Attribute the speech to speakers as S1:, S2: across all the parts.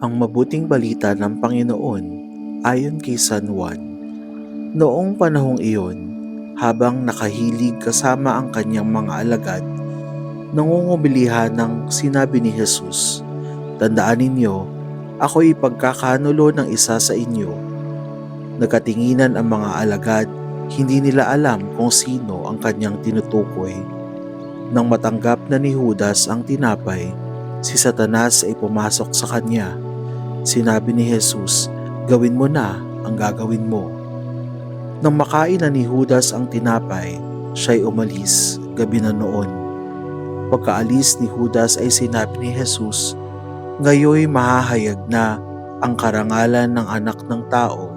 S1: Ang mabuting balita ng Panginoon ayon kay San Juan. Noong panahong iyon, habang nakahilig kasama ang kanyang mga alagad, nangungumilihan ng sinabi ni Jesus, "Tandaan ninyo, ako'y ipagkakanulo ng isa sa inyo." Nagkatinginan ang mga alagad, hindi nila alam kung sino ang kanyang tinutukoy. Nang matanggap na ni Judas ang tinapay, si Satanas ay pumasok sa kanya. Sinabi ni Jesus, "Gawin mo na ang gagawin mo." Nang makain na ni Judas ang tinapay, siya'y umalis, gabi na noon. Pagkaalis ni Judas ay sinabi ni Jesus, "Ngayoy mahahayag na ang karangalan ng Anak ng Tao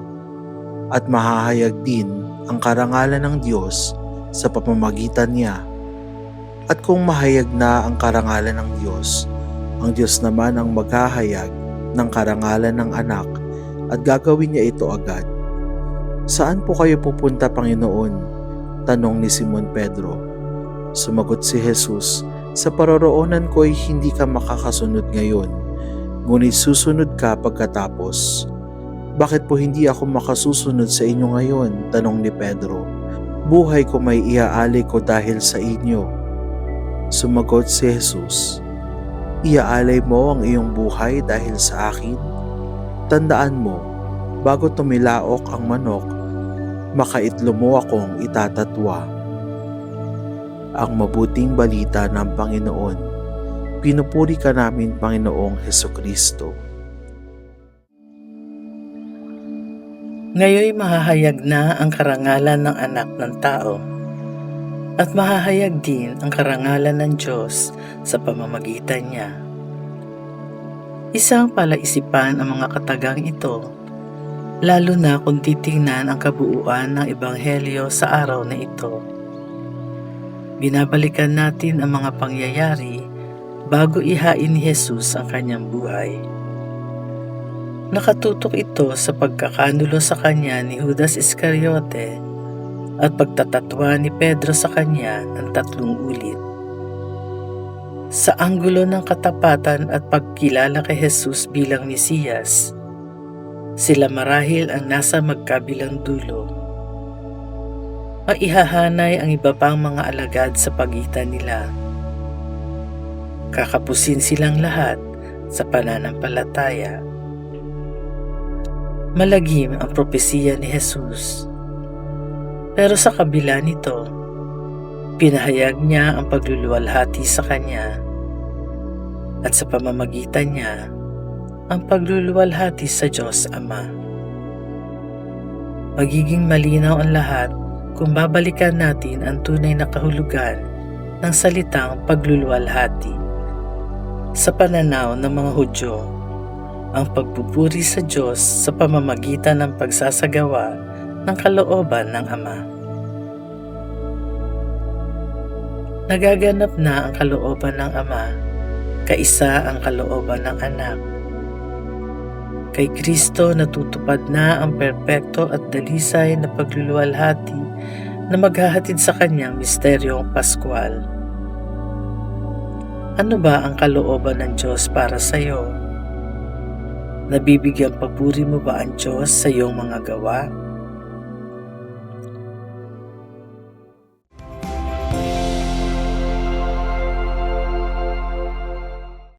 S1: at mahahayag din ang karangalan ng Diyos sa pamamagitan niya. At kung mahayag na ang karangalan ng Diyos, ang Diyos naman ang maghahayag ng karangalan ng Anak at gagawin niya ito agad." "Saan po kayo pupunta, Panginoon?" tanong ni Simon Pedro. Sumagot si Jesus, "Sa paroroonan ko'y hindi ka makakasunod ngayon, ngunit susunod ka pagkatapos." "Bakit po hindi ako makasusunod sa inyo ngayon?" tanong ni Pedro. "Buhay ko may iaalay ko dahil sa inyo." Sumagot si Jesus, "Iaalay mo ang iyong buhay dahil sa akin? Tandaan mo, bago tumilaok ang manok, makaitlo mo akong itatatwa." Ang mabuting balita ng Panginoon. Pinupuri ka namin, Panginoong Hesukristo.
S2: Ngayoy mahahayag na ang karangalan ng Anak ng Tao at mahahayag din ang karangalan ng Diyos sa pamamagitan niya. Isang palaisipan ang mga katagang ito, lalo na kung titingnan ang kabuuan ng Ebanghelyo sa araw na ito. Binabalikan natin ang mga pangyayari bago ihain ni Jesus ang kanyang buhay. Nakatutok ito sa pagkakanulo sa kanya ni Judas Iscariote at pagtatatwa ni Pedro sa kanya ng 3 ulit. Sa anggulo ng katapatan at pagkilala kay Jesus bilang Mesiyas, sila marahil ang nasa magkabilang dulo. Maihahanay ang iba pang mga alagad sa pagitan nila. Kakapusin silang lahat sa pananampalataya. Malagim ang propesiya ni Jesus. Pero sa kabila nito, pinahayag niya ang pagluluwalhati sa kanya at sa pamamagitan niya ang pagluluwalhati sa Diyos Ama. Magiging malinaw ang lahat kung babalikan natin ang tunay na kahulugan ng salitang pagluluwalhati. Sa pananaw ng mga Hudyo, ang pagpupuri sa Diyos sa pamamagitan ng pagsasagawa ng kalooban ng Ama. Nagaganap na ang kalooban ng Ama, kaisa ang kalooban ng Anak. Kay Kristo natutupad na ang perpekto at dalisay na pagluluwalhati na maghahatid sa kanyang misteryong Paskwal. Ano ba ang kalooban ng Diyos para sa iyo? Nabibigyan papuri mo ba ang Diyos sa iyong mga gawa?